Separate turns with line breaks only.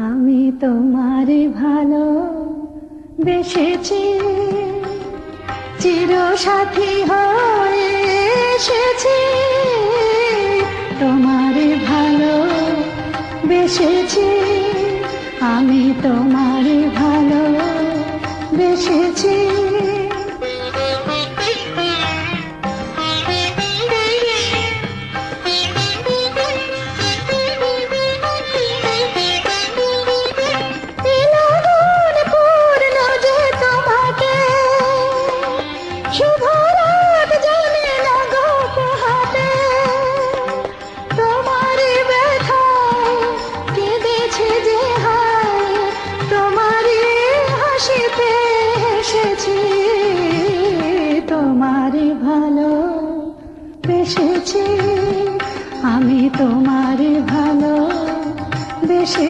আমি তোমারে ভালো বেসেছি, চির সাথী হয়ে এসেছি। তোমারে ভালো বেসেছি, আমি তোমারে ভালো বেসেছি। তোমারে ভালো বেসেছি, আমি তোমারে ভালো বেসে